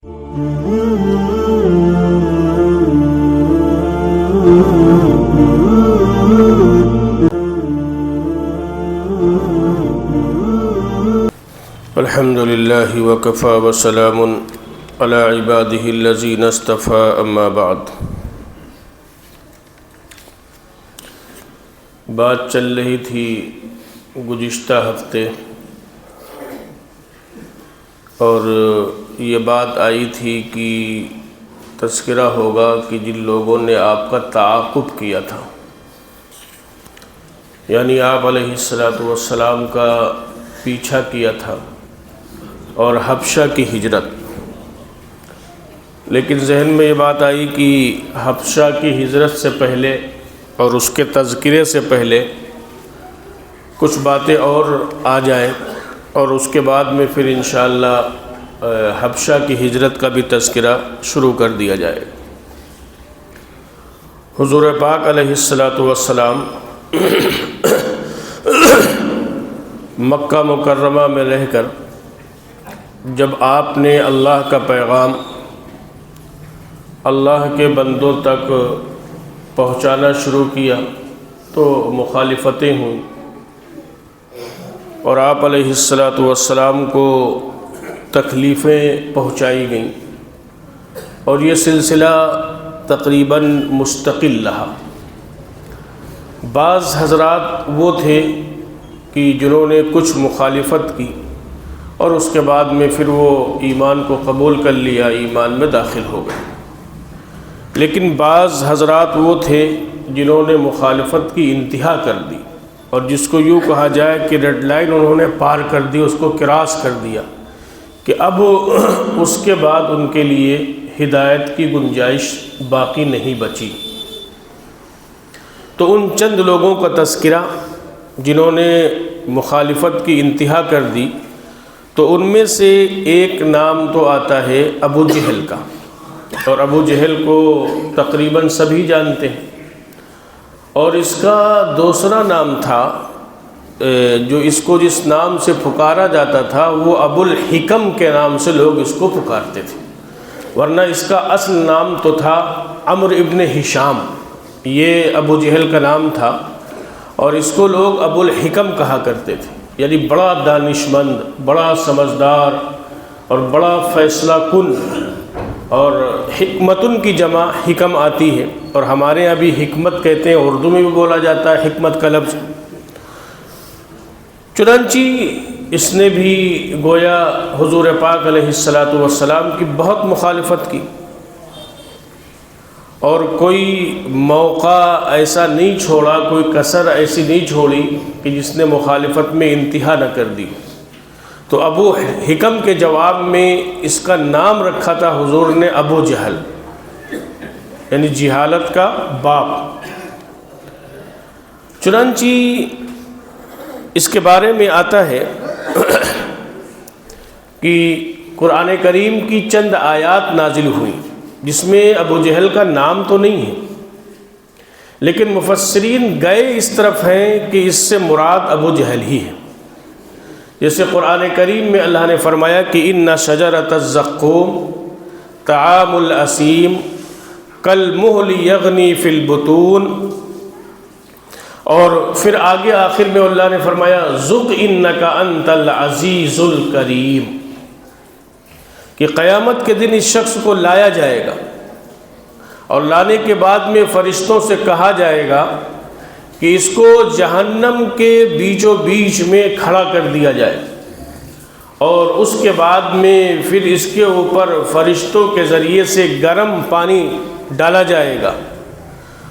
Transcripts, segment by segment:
الحمد للہ وکفی وسلام علی عبادہ الذین اصطفی اما بعد۔ بات چل رہی تھی گزشتہ ہفتے اور یہ بات آئی تھی کہ تذکرہ ہوگا کہ جن لوگوں نے آپ کا تعاقب کیا تھا، یعنی آپ علیہ السلام کا پیچھا کیا تھا اور حبشہ کی ہجرت، لیکن ذہن میں یہ بات آئی کہ حبشہ کی ہجرت سے پہلے اور اس کے تذکرے سے پہلے کچھ باتیں اور آ جائیں اور اس کے بعد میں پھر انشاءاللہ حبشہ کی ہجرت کا بھی تذکرہ شروع کر دیا جائے۔ حضور پاک علیہ السلام مکہ مکرمہ میں رہ کر جب آپ نے اللہ کا پیغام اللہ کے بندوں تک پہنچانا شروع کیا تو مخالفتیں ہوئیں اور آپ علیہ السلام کو تکلیفیں پہنچائی گئیں اور یہ سلسلہ تقریباً مستقل رہا۔ بعض حضرات وہ تھے کہ جنہوں نے کچھ مخالفت کی اور اس کے بعد میں پھر وہ ایمان کو قبول کر لیا، ایمان میں داخل ہو گئے، لیکن بعض حضرات وہ تھے جنہوں نے مخالفت کی انتہا کر دی اور جس کو یوں کہا جائے کہ ریڈ لائن انہوں نے پار کر دی، اس کو کراس کر دیا کہ اب اس کے بعد ان کے لیے ہدایت کی گنجائش باقی نہیں بچی۔ تو ان چند لوگوں کا تذکرہ جنہوں نے مخالفت کی انتہا کر دی، تو ان میں سے ایک نام تو آتا ہے ابو جہل کا، اور ابو جہل کو تقریباً سبھی جانتے ہیں، اور اس کا دوسرا نام تھا جو اس کو جس نام سے پکارا جاتا تھا وہ ابو الحکم کے نام سے لوگ اس کو پکارتے تھے، ورنہ اس کا اصل نام تو تھا عمرو ابن ہشام، یہ ابو جہل کا نام تھا اور اس کو لوگ ابو الحکم کہا کرتے تھے، یعنی بڑا دانشمند، بڑا سمجھدار اور بڑا فیصلہ کن، اور حکمتن کی جمع حکم آتی ہے اور ہمارے یہاں بھی حکمت کہتے ہیں، اردو میں بھی بولا جاتا ہے حکمت کا لفظ۔ چنانچہ اس نے بھی گویا حضور پاک علیہ السلام کی بہت مخالفت کی اور کوئی موقع ایسا نہیں چھوڑا، کوئی کسر ایسی نہیں چھوڑی کہ جس نے مخالفت میں انتہا نہ کر دی۔ تو ابو حکم کے جواب میں اس کا نام رکھا تھا حضور نے ابو جہل، یعنی جہالت کا باپ۔ چنانچہ اس کے بارے میں آتا ہے کہ قرآن کریم کی چند آیات نازل ہوئیں جس میں ابو جہل کا نام تو نہیں ہے، لیکن مفسرین گئے اس طرف ہیں کہ اس سے مراد ابو جہل ہی ہے۔ جیسے قرآن کریم میں اللہ نے فرمایا کہ ان شجرۃ الزقوم طعام الاسیم کالمہل یغنی فی البطون، اور پھر آگے آخر میں اللہ نے فرمایا ذق انک انت العزیز الکریم، کہ قیامت کے دن اس شخص کو لایا جائے گا اور لانے کے بعد میں فرشتوں سے کہا جائے گا کہ اس کو جہنم کے بیچوں بیچ میں کھڑا کر دیا جائے، اور اس کے بعد میں پھر اس کے اوپر فرشتوں کے ذریعے سے گرم پانی ڈالا جائے گا،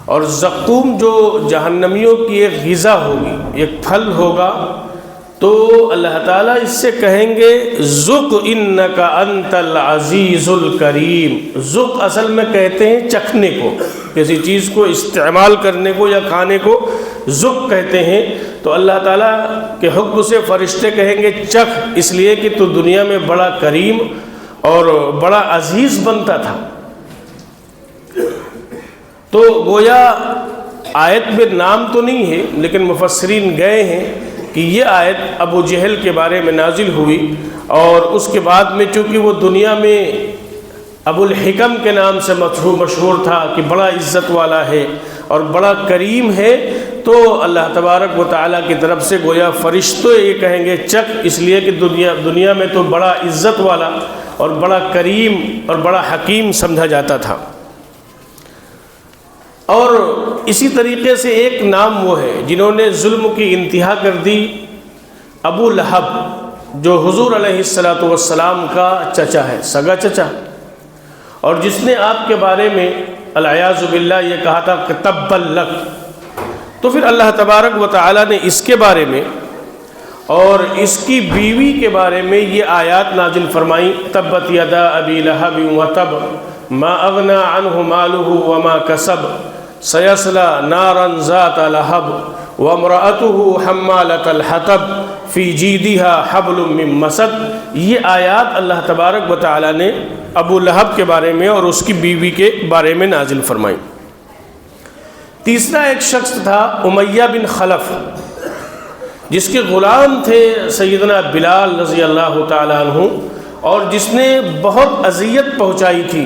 اور زقوم جو جہنمیوں کی ایک غذا ہوگی، ایک پھل ہوگا، تو اللہ تعالیٰ اس سے کہیں گے ذق انک انت العزیز الکریم۔ ذق اصل میں کہتے ہیں چکھنے کو، کسی چیز کو استعمال کرنے کو یا کھانے کو ذق کہتے ہیں، تو اللہ تعالیٰ کے حکم سے فرشتے کہیں گے چکھ، اس لیے کہ تو دنیا میں بڑا کریم اور بڑا عزیز بنتا تھا۔ تو گویا آیت میں نام تو نہیں ہے، لیکن مفسرین گئے ہیں کہ یہ آیت ابو جہل کے بارے میں نازل ہوئی، اور اس کے بعد میں چونکہ وہ دنیا میں ابو الحکم کے نام سے مشہور تھا کہ بڑا عزت والا ہے اور بڑا کریم ہے، تو اللہ تبارک و تعالیٰ کی طرف سے گویا فرشتے یہ کہیں گے چک، اس لیے کہ دنیا میں تو بڑا عزت والا اور بڑا کریم اور بڑا حکیم سمجھا جاتا تھا۔ اور اسی طریقے سے ایک نام وہ ہے جنہوں نے ظلم کی انتہا کر دی، ابو لہب، جو حضور علیہ السلام کا چچا ہے، سگا چچا، اور جس نے آپ کے بارے میں العیاذ باللہ یہ کہا تھا کہ تبا لک۔ تو پھر اللہ تبارک و تعالیٰ نے اس کے بارے میں اور اس کی بیوی کے بارے میں یہ آیات نازل فرمائیں، تبت یدا ابی لہب وتب ما اغنی عنہ مالہ وما کسب سیصلی نارا ذات لہب وامرأتہ حمالۃ الحطب فی جیدها حبل من مسد۔ یہ آیات اللہ تبارک و تعالیٰ نے ابو لہب کے بارے میں اور اس کی بیوی کے بارے میں نازل فرمائیں۔ تیسرا ایک شخص تھا امیہ بن خلف، جس کے غلام تھے سیدنا بلال رضی اللہ تعالیٰ عنہ، اور جس نے بہت اذیت پہنچائی تھی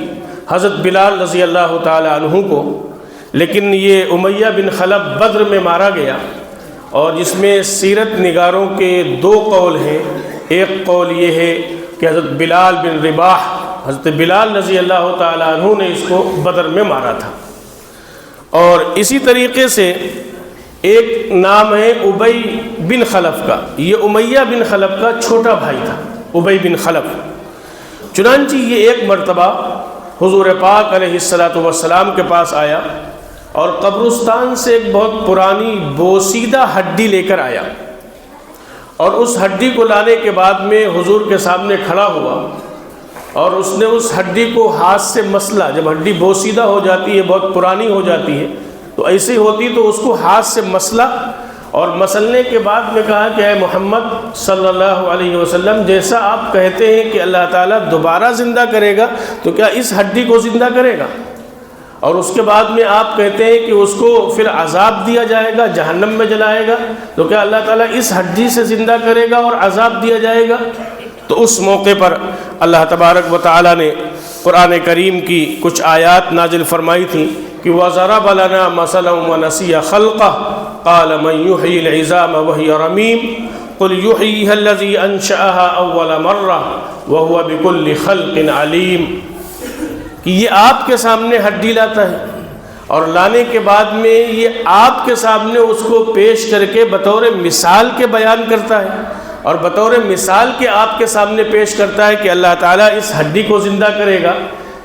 حضرت بلال رضی اللہ تعالیٰ عنہ کو۔ لیکن یہ امیہ بن خلف بدر میں مارا گیا، اور جس میں سیرت نگاروں کے دو قول ہیں۔ ایک قول یہ ہے کہ حضرت بلال بن رباح، حضرت بلال رضی اللہ تعالیٰ عنہ نے اس کو بدر میں مارا تھا۔ اور اسی طریقے سے ایک نام ہے ابی بن خلف کا، یہ امیہ بن خلف کا چھوٹا بھائی تھا، ابی بن خلف۔ چنانچہ یہ ایک مرتبہ حضور پاک علیہ السلام کے پاس آیا اور قبرستان سے ایک بہت پرانی بوسیدہ ہڈی لے کر آیا، اور اس ہڈی کو لانے کے بعد میں حضور کے سامنے کھڑا ہوا، اور اس نے اس ہڈی کو ہاتھ سے مسلا۔ جب ہڈی بوسیدہ ہو جاتی ہے، بہت پرانی ہو جاتی ہے، تو ایسی ہوتی تو اس کو ہاتھ سے مسلا، اور مسلنے کے بعد میں کہا کہ اے محمد صلی اللہ علیہ وسلم، جیسا آپ کہتے ہیں کہ اللہ تعالیٰ دوبارہ زندہ کرے گا، تو کیا اس ہڈی کو زندہ کرے گا؟ اور اس کے بعد میں آپ کہتے ہیں کہ اس کو پھر عذاب دیا جائے گا، جہنم میں جلائے گا، تو کیا اللہ تعالیٰ اس ہڈی سے زندہ کرے گا اور عذاب دیا جائے گا؟ تو اس موقع پر اللہ تبارک و تعالیٰ نے قرآن کریم کی کچھ آیات نازل فرمائی تھیں کہ وَضَرَبَ لَنَا مَثَلًا وَنَسِيَ خَلْقَهُ قَالَ مَنْ يُحْيِي الْعِظَامَ وَهِيَ رَمِيمٌ قُلْ يُحْيِيهَا الَّذِي أَنشَأَهَا أَوَّلَ مَرَّةٍ وَهُوَ بِكُلِّ خَلْقٍ عَلِيمٌ، کہ یہ آپ کے سامنے ہڈی لاتا ہے، اور لانے کے بعد میں یہ آپ کے سامنے اس کو پیش کر کے بطور مثال کے بیان کرتا ہے، اور بطور مثال کے آپ کے سامنے پیش کرتا ہے کہ اللہ تعالیٰ اس ہڈی کو زندہ کرے گا۔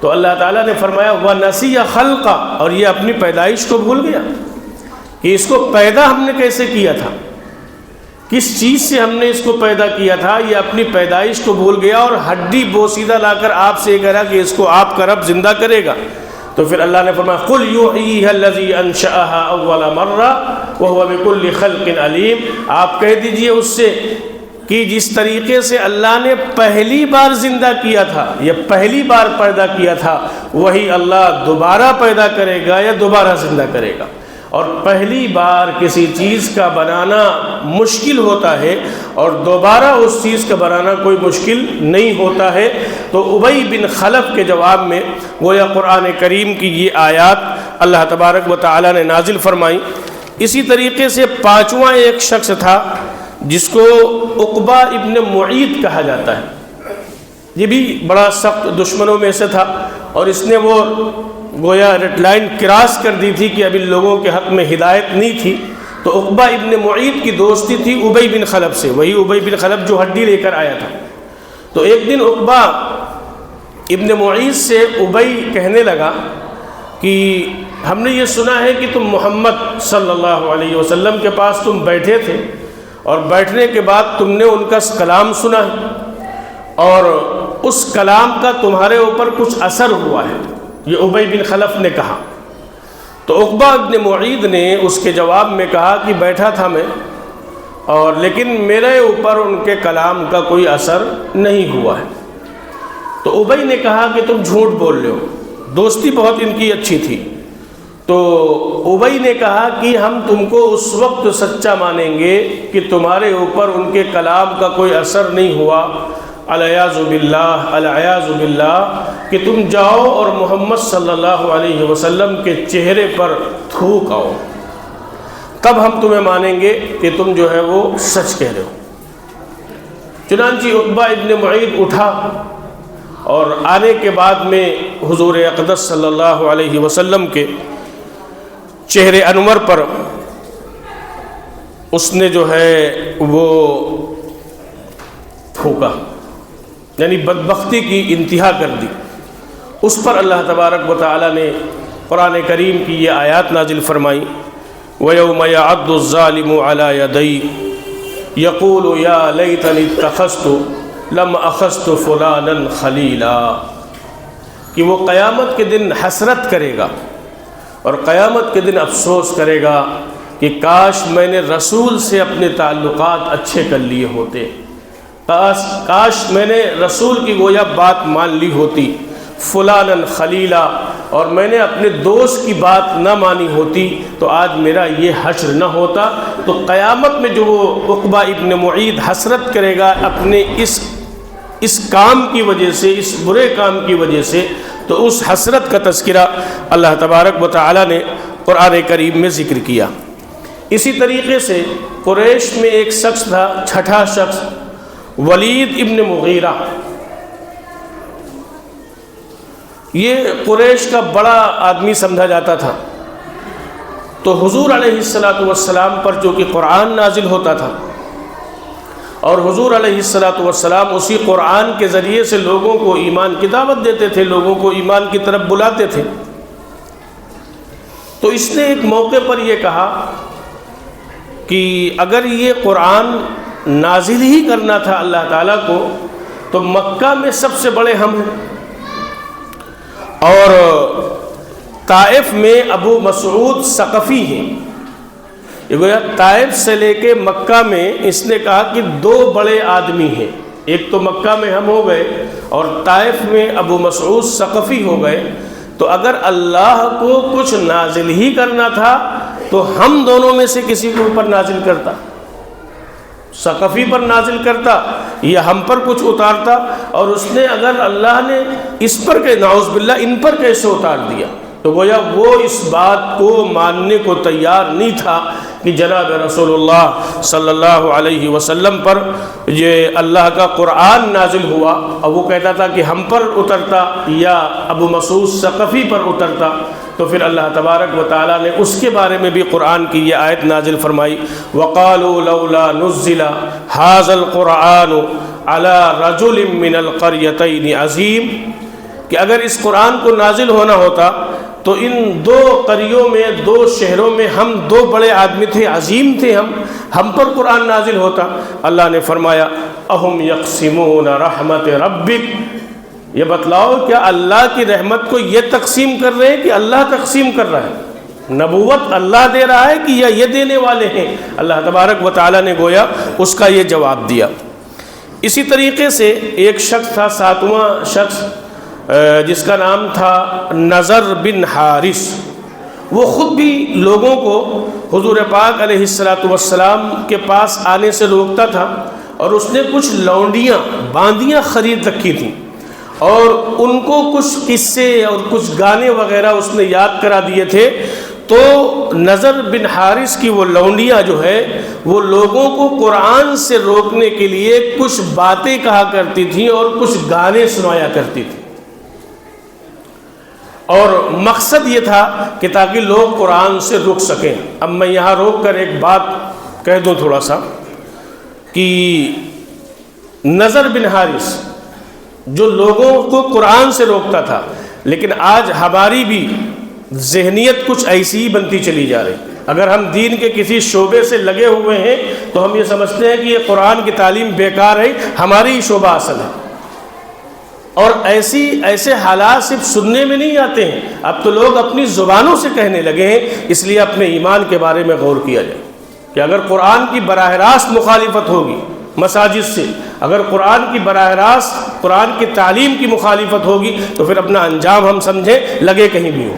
تو اللہ تعالیٰ نے فرمایا وَنَسِيَ خَلْقَهُ، اور یہ اپنی پیدائش کو بھول گیا کہ اس کو پیدا ہم نے کیسے کیا تھا، کس چیز سے ہم نے اس کو پیدا کیا تھا، یہ اپنی پیدائش کو بھول گیا، اور ہڈی بوسیدہ لا کر آپ سے یہ کہہ رہا کہ اس کو آپ کا رب زندہ کرے گا۔ تو پھر اللہ نے فرمایا قُلْ يُحْيِيهَا الَّذِي أَنشَأَهَا أَوَّلَ مَرَّةٍ وَهُوَ بِكُلِّ خَلْقٍ عَلِيمٌ، آپ کہہ دیجئے اس سے کہ جس طریقے سے اللہ نے پہلی بار زندہ کیا تھا یا پہلی بار پیدا کیا تھا، وہی اللہ دوبارہ پیدا کرے گا یا دوبارہ زندہ کرے گا۔ اور پہلی بار کسی چیز کا بنانا مشکل ہوتا ہے، اور دوبارہ اس چیز کا بنانا کوئی مشکل نہیں ہوتا ہے۔ تو ابی بن خلف کے جواب میں گویا قرآن کریم کی یہ آیات اللہ تبارک و تعالیٰ نے نازل فرمائی۔ اسی طریقے سے پانچواں ایک شخص تھا جس کو عقبہ ابن معیط کہا جاتا ہے، یہ بھی بڑا سخت دشمنوں میں سے تھا، اور اس نے وہ گویا ریڈ لائن کراس کر دی تھی کہ اب ان لوگوں کے حق میں ہدایت نہیں تھی۔ تو عقبہ ابن معیط کی دوستی تھی ابی بن خلف سے، وہی ابی بن خلف جو ہڈی لے کر آیا تھا۔ تو ایک دن عقبہ ابن معیط سے ابی کہنے لگا کہ ہم نے یہ سنا ہے کہ تم محمد صلی اللہ علیہ وسلم کے پاس تم بیٹھے تھے، اور بیٹھنے کے بعد تم نے ان کا کلام سنا ہے، اور اس کلام کا تمہارے اوپر کچھ اثر ہوا ہے، یہ ابی بن خلف نے کہا۔ تو عقبہ ابن معیط نے اس کے جواب میں کہا کہ بیٹھا تھا میں، اور لیکن میرے اوپر ان کے کلام کا کوئی اثر نہیں ہوا ہے۔ تو ابی نے کہا کہ تم جھوٹ بول رہے ہو، دوستی بہت ان کی اچھی تھی۔ تو ابی نے کہا کہ ہم تم کو اس وقت سچا مانیں گے کہ تمہارے اوپر ان کے کلام کا کوئی اثر نہیں ہوا، العیاذ باللہ العیاذ باللہ، کہ تم جاؤ اور محمد صلی اللہ علیہ وسلم کے چہرے پر تھوک آؤ، تب ہم تمہیں مانیں گے کہ تم جو ہے وہ سچ کہہ رہے ہو۔ چنانچہ عقبہ ابن معیط اٹھا اور آنے کے بعد میں حضور اقدس صلی اللہ علیہ وسلم کے چہرے انور پر اس نے جو ہے وہ تھوکا، یعنی بدبختی کی انتہا کر دی۔ اس پر اللہ تبارک و تعالیٰ نے قرآن کریم کی یہ آیات نازل فرمائی، وَيَوْمَ يَعَضُّ الظَّالِمُ عَلَى يَدَيْهِ يَقُولُ يَا لَيْتَنِي اتَّخَذْتُ لَمْ أَخَذْتُ فُلَانًا خَلِيلًا، کہ وہ قیامت کے دن حسرت کرے گا اور قیامت کے دن افسوس کرے گا کہ کاش میں نے رسول سے اپنے تعلقات اچھے کر لیے ہوتے، کاش میں نے رسول کی گویا بات مان لی ہوتی، فلانًا خلیلا، اور میں نے اپنے دوست کی بات نہ مانی ہوتی تو آج میرا یہ حشر نہ ہوتا۔ تو قیامت میں جو وہ عقبہ ابن معیط حسرت کرے گا اپنے اس کام کی وجہ سے، اس برے کام کی وجہ سے، تو اس حسرت کا تذکرہ اللہ تبارک و تعالیٰ نے قرآن کریم میں ذکر کیا۔ اسی طریقے سے قریش میں ایک شخص تھا، چھٹا شخص، ولید ابن مغیرہ۔ یہ قریش کا بڑا آدمی سمجھا جاتا تھا، تو حضور علیہ السلام پر جو کہ قرآن نازل ہوتا تھا اور حضور علیہ السلام اسی قرآن کے ذریعے سے لوگوں کو ایمان کی دعوت دیتے تھے، لوگوں کو ایمان کی طرف بلاتے تھے، تو اس نے ایک موقع پر یہ کہا کہ اگر یہ قرآن نازل ہی کرنا تھا اللہ تعالیٰ کو تو مکہ میں سب سے بڑے ہم ہیں، اور طائف میں ابو مسعود ثقفی ہیں۔ یہ گویا طائف سے لے کے مکہ میں اس نے کہا کہ دو بڑے آدمی ہیں، ایک تو مکہ میں ہم ہو گئے اور طائف میں ابو مسعود ثقفی ہو گئے، تو اگر اللہ کو کچھ نازل ہی کرنا تھا تو ہم دونوں میں سے کسی کے اوپر نازل کرتا، ثقفی پر نازل کرتا یا ہم پر کچھ اتارتا، اور اس نے اگر اللہ نے اس پر کہ نعوذ باللہ ان پر کیسے اتار دیا، تو گویا وہ اس بات کو ماننے کو تیار نہیں تھا کہ جناب رسول اللہ صلی اللہ علیہ وسلم پر یہ اللہ کا قرآن نازل ہوا، اور وہ کہتا تھا کہ ہم پر اترتا یا ابو مسعود ثقفی پر اترتا۔ تو پھر اللہ تبارک و تعالیٰ نے اس کے بارے میں بھی قرآن کی یہ آیت نازل فرمائی، وَقَالُوا لَوْلَا نُزِّلَ هَذَا الْقُرْآنُ عَلَى رَجُلٍ مِّنَ الْقَرْيَتَيْنِ عَظِيمٍ، کہ اگر اس قرآن کو نازل ہونا ہوتا تو ان دو قریوں میں، دو شہروں میں ہم دو بڑے آدمی تھے، عظیم تھے، ہم پر قرآن نازل ہوتا۔ اللہ نے فرمایا اَهُمْ يَقْسِمُونَ رَحْمَةَ رَبِّكَ، یہ بتلاؤ کیا اللہ کی رحمت کو یہ تقسیم کر رہے ہیں کہ اللہ تقسیم کر رہا ہے؟ نبوت اللہ دے رہا ہے کہ یا یہ دینے والے ہیں؟ اللہ تبارک و تعالیٰ نے گویا اس کا یہ جواب دیا۔ اسی طریقے سے ایک شخص تھا، ساتواں شخص، جس کا نام تھا نضر بن حارث، وہ خود بھی لوگوں کو حضور پاک علیہ السلام کے پاس آنے سے روکتا تھا، اور اس نے کچھ لونڈیاں، باندیاں خرید رکھی تھیں، اور ان کو کچھ قصے اور کچھ گانے وغیرہ اس نے یاد کرا دیے تھے۔ تو نضر بن حارث کی وہ لونڈیاں جو ہے وہ لوگوں کو قرآن سے روکنے کے لیے کچھ باتیں کہا کرتی تھیں اور کچھ گانے سنایا کرتی تھیں، اور مقصد یہ تھا کہ تاکہ لوگ قرآن سے رک سکیں۔ اب میں یہاں روک کر ایک بات کہہ دوں تھوڑا سا، کہ نضر بن حارث جو لوگوں کو قرآن سے روکتا تھا، لیکن آج ہماری بھی ذہنیت کچھ ایسی ہی بنتی چلی جا رہی۔ اگر ہم دین کے کسی شعبے سے لگے ہوئے ہیں تو ہم یہ سمجھتے ہیں کہ یہ قرآن کی تعلیم بیکار ہے، ہماری ہی شعبہ اصل ہے، اور ایسے حالات صرف سننے میں نہیں آتے ہیں، اب تو لوگ اپنی زبانوں سے کہنے لگے ہیں۔ اس لیے اپنے ایمان کے بارے میں غور کیا جائے کہ اگر قرآن کی براہ راست مخالفت ہوگی مساجد سے، اگر قرآن کی براہ راست قرآن کی تعلیم کی مخالفت ہوگی تو پھر اپنا انجام ہم سمجھیں، لگے کہیں بھی ہو۔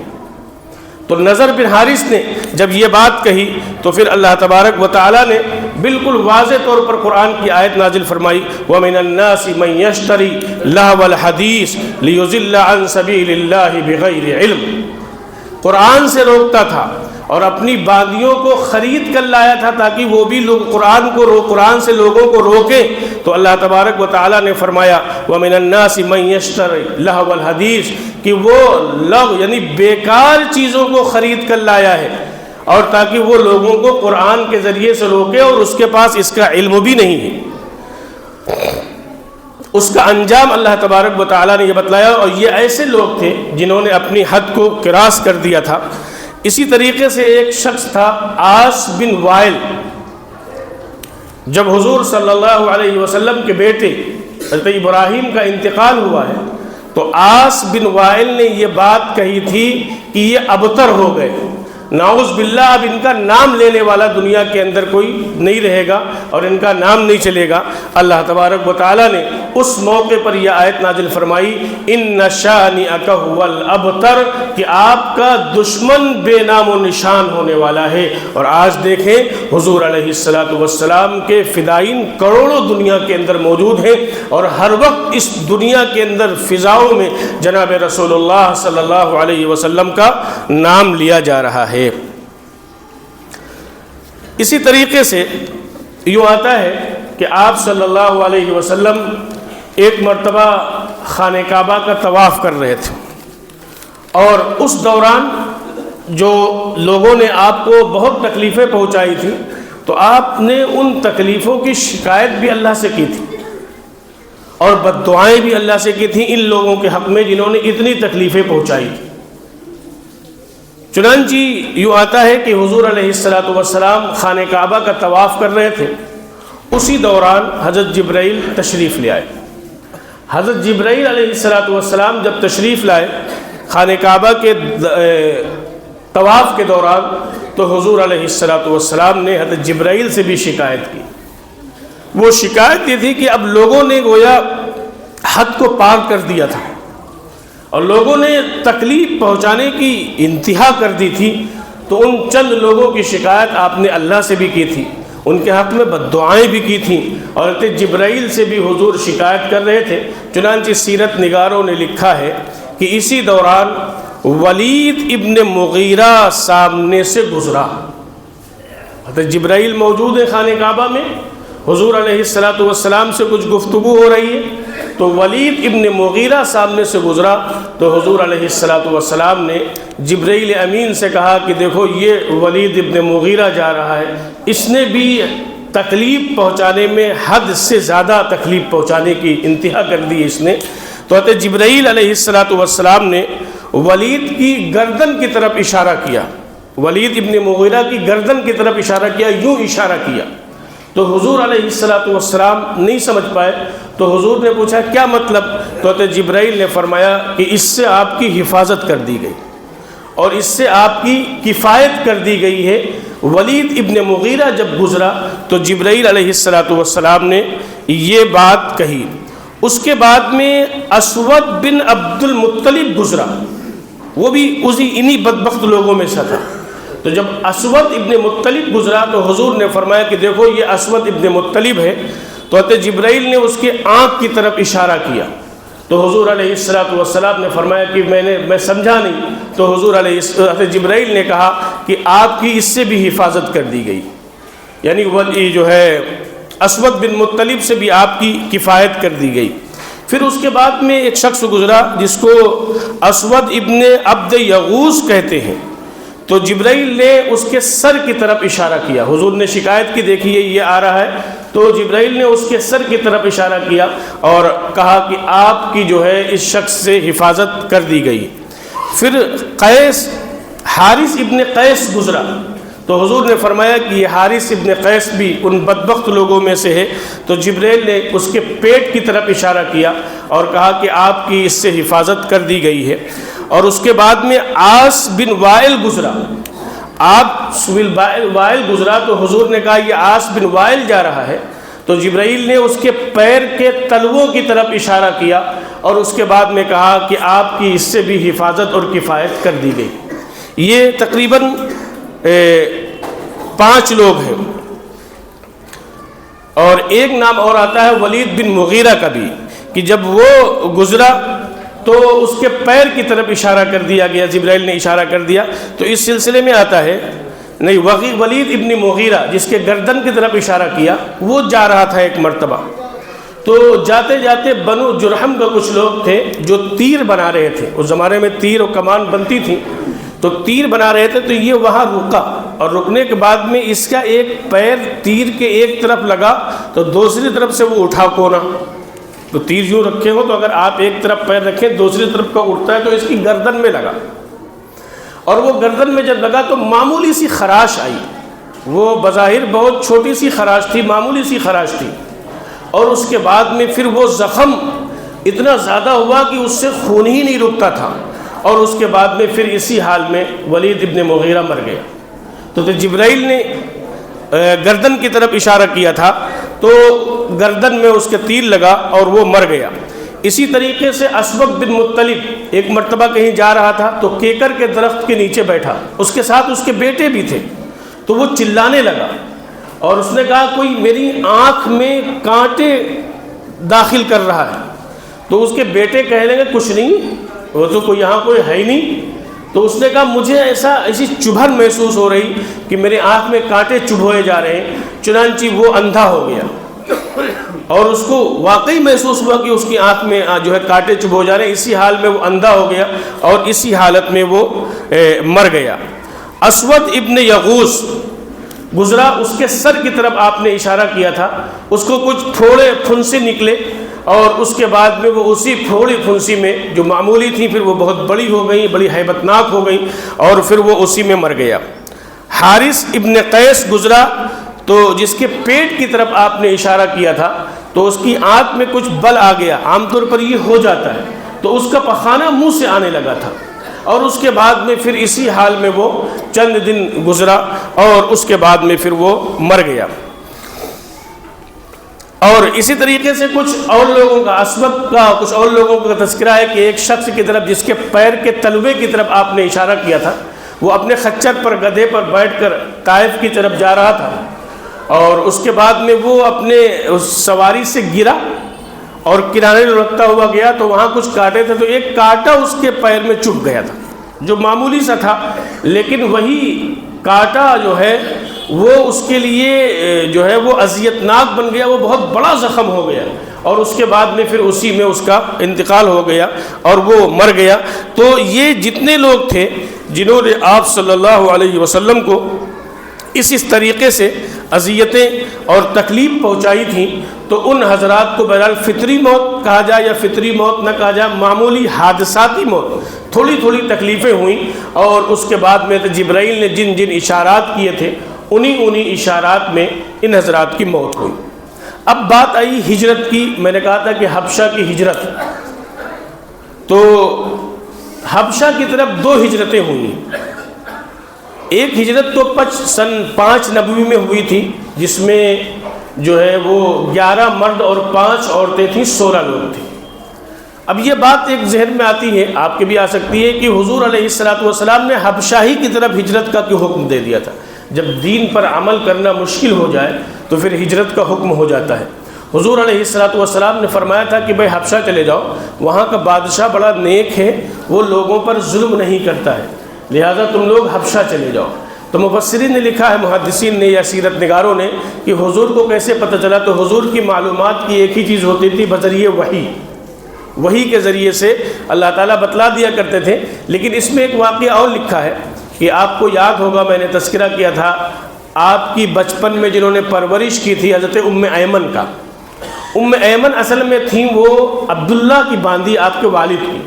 تو نضر بن حارث نے جب یہ بات کہی تو پھر اللہ تبارک و تعالیٰ نے بالکل واضح طور پر قرآن کی آیت نازل فرمائی وَمِنَ النَّاسِ مَن يَشْتَرِي لَهْوَ الْحَدِيثِ لِيُضِلَّ عَن سَبِيلِ اللَّهِ بِغَيْرِ علم، قرآن سے روکتا تھا اور اپنی باندیوں کو خرید کر لایا تھا تاکہ وہ بھی لوگ قرآن سے لوگوں کو روکیں۔ تو اللہ تبارک و تعالیٰ نے فرمایا وَمِنَ النَّاسِ مَن يَشْتَرِي لَهْوَ الْحَدِيثِ کہ وہ لغو یعنی بیکار چیزوں کو خرید کر لایا ہے، اور تاکہ وہ لوگوں کو قرآن کے ذریعے سے روکے، اور اس کے پاس اس کا علم بھی نہیں ہے۔ اس کا انجام اللہ تبارک و تعالیٰ نے یہ بتلایا، اور یہ ایسے لوگ تھے جنہوں نے اپنی حد کو کراس کر دیا تھا۔ اسی طریقے سے ایک شخص تھا عاص بن وائل، جب حضور صلی اللہ علیہ وسلم کے بیٹے حضرت ابراہیم کا انتقال ہوا ہے تو عاص بن وائل نے یہ بات کہی تھی کہ یہ ابتر ہو گئے، نعوذ باللہ، اب ان کا نام لینے والا دنیا کے اندر کوئی نہیں رہے گا اور ان کا نام نہیں چلے گا۔ اللہ تبارک و تعالیٰ نے اس موقع پر یہ آیت نازل فرمائی ان شانئک هو الابتر کہ آپ کا دشمن بے نام و نشان ہونے والا ہے۔ اور آج دیکھیں حضور علیہ السلام کے فدائین کروڑوں دنیا کے اندر موجود ہیں، اور ہر وقت اس دنیا کے اندر فضاؤں میں جناب رسول اللہ صلی اللہ علیہ وسلم کا نام لیا جا رہا ہے۔ اسی طریقے سے یوں آتا ہے کہ آپ صلی اللہ علیہ وسلم ایک مرتبہ خانہ کعبہ کا طواف کر رہے تھے، اور اس دوران جو لوگوں نے آپ کو بہت تکلیفیں پہنچائی تھی تو آپ نے ان تکلیفوں کی شکایت بھی اللہ سے کی تھی اور بد دعائیں بھی اللہ سے کی تھیں ان لوگوں کے حق میں جنہوں نے اتنی تکلیفیں پہنچائی تھی۔ چنانچہ یوں آتا ہے کہ حضور علیہ السلام خانہ کعبہ کا طواف کر رہے تھے، اسی دوران حضرت جبرائیل تشریف لے آئے۔ حضرت جبرائیل علیہ السلام جب تشریف لائے خانہ کعبہ کے طواف کے دوران تو حضور علیہ السلام نے حضرت جبرائیل سے بھی شکایت کی۔ وہ شکایت یہ تھی کہ اب لوگوں نے گویا حد کو پار کر دیا تھا اور لوگوں نے تکلیف پہنچانے کی انتہا کر دی تھی، تو ان چند لوگوں کی شکایت آپ نے اللہ سے بھی کی تھی، ان کے حق میں بد دعائیں بھی کی تھیں، اور جبرائیل سے بھی حضور شکایت کر رہے تھے۔ چنانچہ سیرت نگاروں نے لکھا ہے کہ اسی دوران ولید ابن مغیرہ سامنے سے گزرا۔ حضرت جبرائیل موجود ہے خانہ کعبہ میں، حضور علیہ السلام سے کچھ گفتگو ہو رہی ہے، تو ولید ابن مغیرہ سامنے سے گزرا تو حضور علیہ السلام نے جبرائیل امین سے کہا کہ دیکھو یہ ولید ابن مغیرہ جا رہا ہے، اس نے بھی تکلیف پہنچانے میں حد سے زیادہ تکلیف پہنچانے کی انتہا کر دی اس نے۔ تو حضرت جبرائیل علیہ السلام نے ولید کی گردن کی طرف اشارہ کیا، ولید ابن مغیرہ کی گردن کی طرف اشارہ کیا، یوں اشارہ کیا، تو حضور علیہ السلام نہیں سمجھ پائے، تو حضور نے پوچھا کیا مطلب؟ تو حضرت جبرائیل نے فرمایا کہ اس سے آپ کی حفاظت کر دی گئی اور اس سے آپ کی کفایت کر دی گئی ہے۔ ولید ابن مغیرہ جب گزرا تو جبرائیل علیہ السلام نے یہ بات کہی۔ اس کے بعد میں اسود بن عبد المطلب گزرا، وہ بھی انہی بدبخت لوگوں میں سے تھا۔ تو جب اسود ابن مطلب گزرا تو حضور نے فرمایا کہ دیکھو یہ اسود ابن مطلب ہے، تو حضرت جبرائیل نے اس کے آنکھ کی طرف اشارہ کیا، تو حضور علیہ السلام نے فرمایا کہ میں سمجھا نہیں، تو حضرت جبرائیل نے کہا کہ آپ کی اس سے بھی حفاظت کر دی گئی، یعنی ولی جو ہے اسود بن مطلب سے بھی آپ کی کفایت کر دی گئی۔ پھر اس کے بعد میں ایک شخص گزرا جس کو اسود ابن عبد یغوث کہتے ہیں، تو جبرائیل نے اس کے سر کی طرف اشارہ کیا، حضور نے شکایت کی دیکھیے یہ آ رہا ہے، تو جبرائیل نے اس کے سر کی طرف اشارہ کیا اور کہا کہ آپ کی جو ہے اس شخص سے حفاظت کر دی گئی۔ پھر حارث ابن قیس گزرا، تو حضور نے فرمایا کہ یہ حارث ابن قیس بھی ان بدبخت لوگوں میں سے ہے، تو جبرائیل نے اس کے پیٹ کی طرف اشارہ کیا اور کہا کہ آپ کی اس سے حفاظت کر دی گئی ہے۔ اور اس کے بعد میں عاص بن وائل گزرا، وائل گزرا تو حضور نے کہا یہ عاص بن وائل جا رہا ہے، تو جبرائیل نے اس کے پیر کے تلووں کی طرف اشارہ کیا اور اس کے بعد میں کہا کہ آپ کی اس سے بھی حفاظت اور کفایت کر دی گئی۔ یہ تقریباً 5 لوگ ہیں۔ اور ایک نام اور آتا ہے ولید بن مغیرہ کا بھی، کہ جب وہ گزرا تو اس کے پیر کی طرف اشارہ کر دیا گیا، جبرائیل نے اشارہ کر دیا۔ تو اس سلسلے میں آتا ہے نہیں، ولید ابن مغیرہ جس کے گردن کی طرف اشارہ کیا، وہ جا رہا تھا ایک مرتبہ، تو جاتے جاتے بنو جرحم کا کچھ لوگ تھے جو تیر بنا رہے تھے، اس زمانے میں تیر اور کمان بنتی تھی، تو تیر بنا رہے تھے، تو یہ وہاں رکا، اور رکنے کے بعد میں اس کا ایک پیر تیر کے ایک طرف لگا تو دوسری طرف سے وہ اٹھا کونا، تو تیر یوں رکھے ہو تو اگر آپ ایک طرف پیر رکھیں دوسری طرف کا اٹھتا ہے تو اس کی گردن میں لگا، اور وہ گردن میں جب لگا تو معمولی سی خراش آئی، وہ بظاہر بہت چھوٹی سی خراش تھی، معمولی سی خراش تھی، اور اس کے بعد میں پھر وہ زخم اتنا زیادہ ہوا کہ اس سے خون ہی نہیں رکتا تھا، اور اس کے بعد میں پھر اسی حال میں ولید ابن مغیرہ مر گیا۔ تو جبرائیل نے گردن کی طرف اشارہ کیا تھا تو گردن میں اس کے تیر لگا اور وہ مر گیا۔ اسی طریقے سے اسود بن مطلب ایک مرتبہ کہیں جا رہا تھا تو کیکر کے درخت کے نیچے بیٹھا، اس کے ساتھ اس کے بیٹے بھی تھے، تو وہ چلانے لگا اور اس نے کہا کوئی میری آنکھ میں کانٹے داخل کر رہا ہے، تو اس کے بیٹے کہنے لگے کچھ نہیں، وہ تو کوئی یہاں کوئی ہے ہی نہیں، تو اس نے کہا مجھے ایسی چبھن محسوس ہو رہی کہ میرے آنکھ میں کانٹے چبھوئے جا رہے ہیں، چنانچہ وہ اندھا ہو گیا، اور اس کو واقعی محسوس ہوا کہ اس کی آنکھ میں جو ہے کانٹے چبھو جا رہے ہیں، اسی حال میں وہ اندھا ہو گیا اور اسی حالت میں وہ مر گیا۔ اسود ابن یغوث گزرا، اس کے سر کی طرف آپ نے اشارہ کیا تھا، اس کو کچھ پھوڑے پھنسے نکلے، اور اس کے بعد میں وہ اسی پھوڑی پھنسی میں جو معمولی تھی پھر وہ بہت بڑی ہو گئی، بڑی ہیبت ناک ہو گئی، اور پھر وہ اسی میں مر گیا۔ حارث ابن قیس گزرا تو جس کے پیٹ کی طرف آپ نے اشارہ کیا تھا تو اس کی آنکھ میں کچھ بل آ گیا، عام طور پر یہ ہو جاتا ہے، تو اس کا پخانہ منہ سے آنے لگا تھا، اور اس کے بعد میں پھر اسی حال میں وہ چند دن گزرا اور اس کے بعد میں پھر وہ مر گیا۔ اور اسی طریقے سے کچھ اور لوگوں کا، اسود کا کچھ اور لوگوں کا تذکرہ ہے کہ ایک شخص کی طرف جس کے پیر کے تلوے کی طرف آپ نے اشارہ کیا تھا، وہ اپنے خچر پر گدھے پر بیٹھ کر طائف کی طرف جا رہا تھا، اور اس کے بعد میں وہ اپنے اس سواری سے گرا اور کنارے لڑکتا ہوا گیا، تو وہاں کچھ کانٹے تھے، تو ایک کانٹا اس کے پیر میں چبھ گیا تھا جو معمولی سا تھا، لیکن وہی کانٹا جو ہے وہ اس کے لیے جو ہے وہ اذیتناک بن گیا، وہ بہت بڑا زخم ہو گیا، اور اس کے بعد میں پھر اسی میں اس کا انتقال ہو گیا اور وہ مر گیا۔ تو یہ جتنے لوگ تھے جنہوں نے آپ صلی اللہ علیہ وسلم کو اس طریقے سے اذیتیں اور تکلیف پہنچائی تھیں، تو ان حضرات کو بہرحال فطری موت کہا جائے یا فطری موت نہ کہا جائے، معمولی حادثاتی موت، تھوڑی تھوڑی تکلیفیں ہوئیں، اور اس کے بعد میں جبرائیل نے جن جن اشارات کیے تھے انہی اشارات میں ان حضرات کی موت ہوئی۔ اب بات آئی ہجرت کی، میں نے کہا تھا کہ حبشہ کی ہجرت، تو حبشہ کی طرف دو ہجرتیں ہوئیں۔ ایک ہجرت تو سن 5 نبوی میں ہوئی تھی، جس میں جو ہے وہ 11 مرد اور 5 عورتیں تھیں، 16 لوگ تھے۔ اب یہ بات ایک ذہن میں آتی ہے، آپ کے بھی آ سکتی ہے، کہ حضور علیہ السلام نے حبشہ ہی کی طرف ہجرت کا کیوں حکم دے دیا تھا؟ جب دین پر عمل کرنا مشکل ہو جائے تو پھر ہجرت کا حکم ہو جاتا ہے۔ حضور علیہ السلام نے فرمایا تھا کہ بھائی حبشہ چلے جاؤ، وہاں کا بادشاہ بڑا نیک ہے، وہ لوگوں پر ظلم نہیں کرتا ہے، لہذا تم لوگ حبشہ چلے جاؤ۔ تو مفسرین نے لکھا ہے، محدثین نے یا سیرت نگاروں نے، کہ حضور کو کیسے پتہ چلا؟ تو حضور کی معلومات کی ایک ہی چیز ہوتی تھی، بذریعہ وحی کے ذریعے سے اللہ تعالیٰ بتلا دیا کرتے تھے۔ لیکن اس میں ایک واقعہ اور لکھا ہے کہ آپ کو یاد ہوگا، میں نے تذکرہ کیا تھا، آپ کی بچپن میں جنہوں نے پرورش کی تھی حضرت ام ایمن کا، ام ایمن اصل میں تھیں وہ عبداللہ کی باندی، آپ کے والد کی،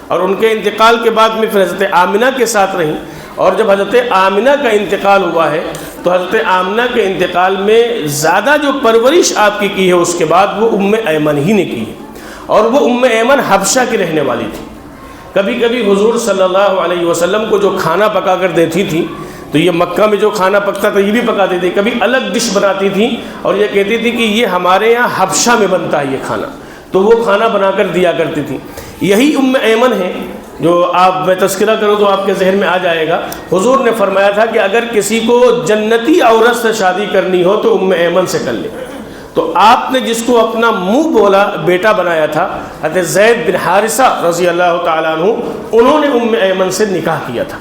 اور ان کے انتقال کے بعد میں پھر حضرت آمنہ کے ساتھ رہیں، اور جب حضرت آمنہ کا انتقال ہوا ہے تو حضرت آمنہ کے انتقال میں زیادہ جو پرورش آپ کی ہے اس کے بعد وہ ام ایمن ہی نے کی ہے، اور وہ ام ایمن حبشہ کی رہنے والی تھی۔ کبھی کبھی حضور صلی اللہ علیہ وسلم کو جو کھانا پکا کر دیتی تھی، تو یہ مکہ میں جو کھانا پکتا تھا یہ بھی پکاتی تھی، کبھی الگ ڈش بناتی تھی اور یہ کہتی تھی کہ یہ ہمارے یہاں حبشہ میں بنتا ہے یہ کھانا، تو وہ کھانا بنا کر دیا کرتی تھی۔ یہی ام ایمن ہے جو آپ میں تذکرہ کروں تو آپ کے ذہن میں آ جائے گا۔ حضور نے فرمایا تھا کہ اگر کسی کو جنتی عورت سے شادی کرنی ہو تو ام ایمن سے کر لے، تو آپ نے جس کو اپنا منہ بولا بیٹا بنایا تھا حضرت زید بن حارثہ رضی اللہ تعالیٰ عنہ، انہوں نے ام ایمن سے نکاح کیا تھا،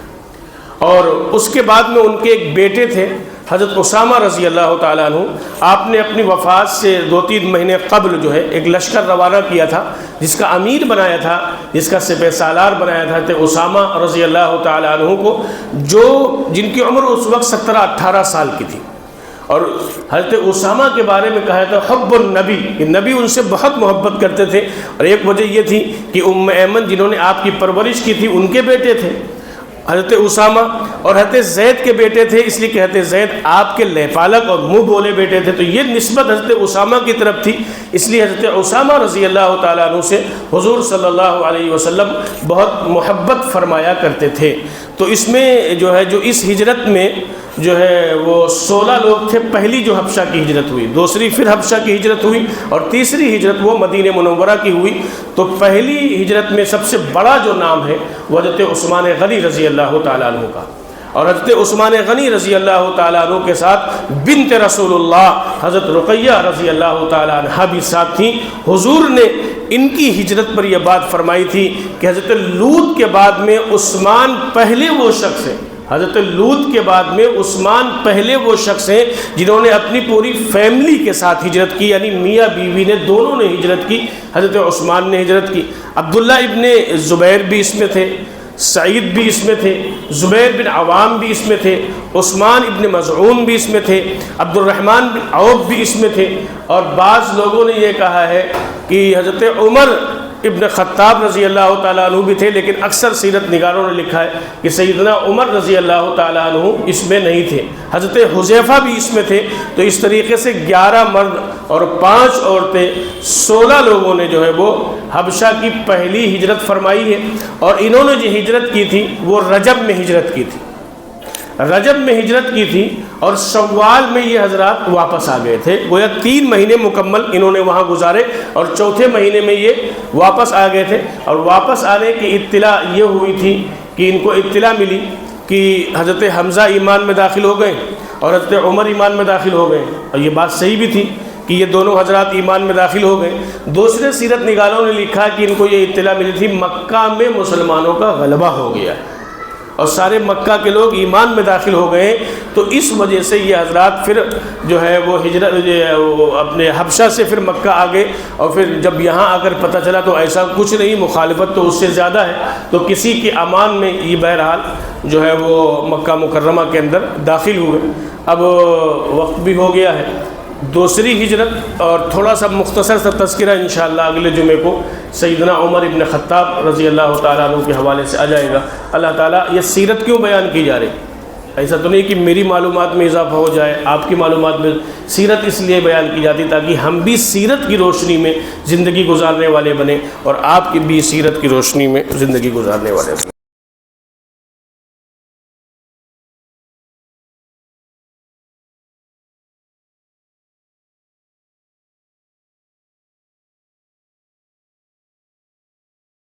اور اس کے بعد میں ان کے ایک بیٹے تھے حضرت اسامہ رضی اللہ تعالیٰ عنہ۔ آپ نے اپنی وفات سے 2-3 مہینے قبل جو ہے ایک لشکر روانہ کیا تھا، جس کا امیر بنایا تھا، جس کا سپہ سالار بنایا تھا حضرت اسامہ رضی اللہ تعالیٰ عنہ کو، جن کی عمر اس وقت 17-18 سال کی تھی۔ اور حضرت اسامہ کے بارے میں کہا تھا حب النبی، کہ نبی ان سے بہت محبت کرتے تھے، اور ایک وجہ یہ تھی کہ ام ایمن جنہوں نے آپ کی پرورش کی تھی ان کے بیٹے تھے حضرت اسامہ، اور حضرت زید کے بیٹے تھے، اس لیے کہ حضرت زید آپ کے لہ پالک اور منہ بولے بیٹے تھے، تو یہ نسبت حضرت اسامہ کی طرف تھی، اس لیے حضرت اسامہ رضی اللہ تعالیٰ عنہ سے حضور صلی اللہ علیہ وسلم بہت محبت فرمایا کرتے تھے۔ تو اس میں جو ہے جو اس ہجرت میں جو ہے وہ 16 لوگ تھے۔ پہلی جو حبشہ کی ہجرت ہوئی، دوسری پھر حبشہ کی ہجرت ہوئی، اور تیسری ہجرت وہ مدینہ منورہ کی ہوئی۔ تو پہلی ہجرت میں سب سے بڑا جو نام ہے وہ حضرت عثمان غنی رضی اللہ تعالیٰ عنہ کا، اور حضرت عثمان غنی رضی اللہ تعالیٰ عنہ کے ساتھ بنت رسول اللہ حضرت رقیہ رضی اللہ تعالیٰ عنہ بھی ساتھ تھیں۔ حضور نے ان کی ہجرت پر یہ بات فرمائی تھی کہ حضرت لوط کے بعد میں عثمان پہلے وہ شخص ہیں، حضرت لوط کے بعد میں عثمان پہلے وہ شخص ہیں جنہوں نے اپنی پوری فیملی کے ساتھ ہجرت کی، یعنی میاں بیوی نے دونوں نے ہجرت کی، حضرت عثمان نے ہجرت کی۔ عبداللہ ابن زبیر بھی اس میں تھے، سعید بھی اس میں تھے، زبیر بن عوام بھی اس میں تھے، عثمان ابن مظعون بھی اس میں تھے، عبد الرحمن بن عوف بھی اس میں تھے، اور بعض لوگوں نے یہ کہا ہے کہ حضرت عمر ابن خطاب رضی اللہ تعالیٰ عنہ بھی تھے، لیکن اکثر سیرت نگاروں نے لکھا ہے کہ سیدنا عمر رضی اللہ تعالیٰ عنہ اس میں نہیں تھے، حضرت حذیفہ بھی اس میں تھے۔ تو اس طریقے سے 11 مرد اور 5 عورتیں، 16 لوگوں نے جو ہے وہ حبشہ کی پہلی ہجرت فرمائی ہے، اور انہوں نے جو ہجرت کی تھی وہ رجب میں ہجرت کی تھی، رجب میں ہجرت کی تھی، اور شوال میں یہ حضرات واپس آ گئے تھے۔ گویا 3 مہینے مکمل انہوں نے وہاں گزارے، اور چوتھے مہینے میں یہ واپس آ گئے تھے۔ اور واپس آنے کی اطلاع یہ ہوئی تھی کہ ان کو اطلاع ملی کہ حضرت حمزہ ایمان میں داخل ہو گئے اور حضرت عمر ایمان میں داخل ہو گئے، اور یہ بات صحیح بھی تھی کہ یہ دونوں حضرات ایمان میں داخل ہو گئے۔ دوسرے سیرت نگاروں نے لکھا کہ ان کو یہ اطلاع ملی تھی مکہ میں مسلمانوں کا غلبہ ہو گیا ہے، اور سارے مکہ کے لوگ ایمان میں داخل ہو گئے، تو اس وجہ سے یہ حضرات پھر جو ہے وہ ہجرت اپنے حبشہ سے پھر مکہ آ گئے، اور پھر جب یہاں آ کر پتہ چلا تو ایسا کچھ نہیں، مخالفت تو اس سے زیادہ ہے، تو کسی کے امان میں یہ بہرحال جو ہے وہ مکہ مکرمہ کے اندر داخل ہوئے۔ اب وقت بھی ہو گیا ہے دوسری ہجرت، اور تھوڑا سا مختصر سا تذکرہ انشاءاللہ اگلے جمعے کو سیدنا عمر ابن خطاب رضی اللہ تعالیٰ عنہ کے حوالے سے آ جائے گا۔ اللہ تعالیٰ یہ سیرت کیوں بیان کی جا رہی؟ ایسا تو نہیں کہ میری معلومات میں اضافہ ہو جائے، آپ کی معلومات میں، سیرت اس لیے بیان کی جاتی تاکہ ہم بھی سیرت کی روشنی میں زندگی گزارنے والے بنیں، اور آپ کی بھی سیرت کی روشنی میں زندگی گزارنے والے بنیں۔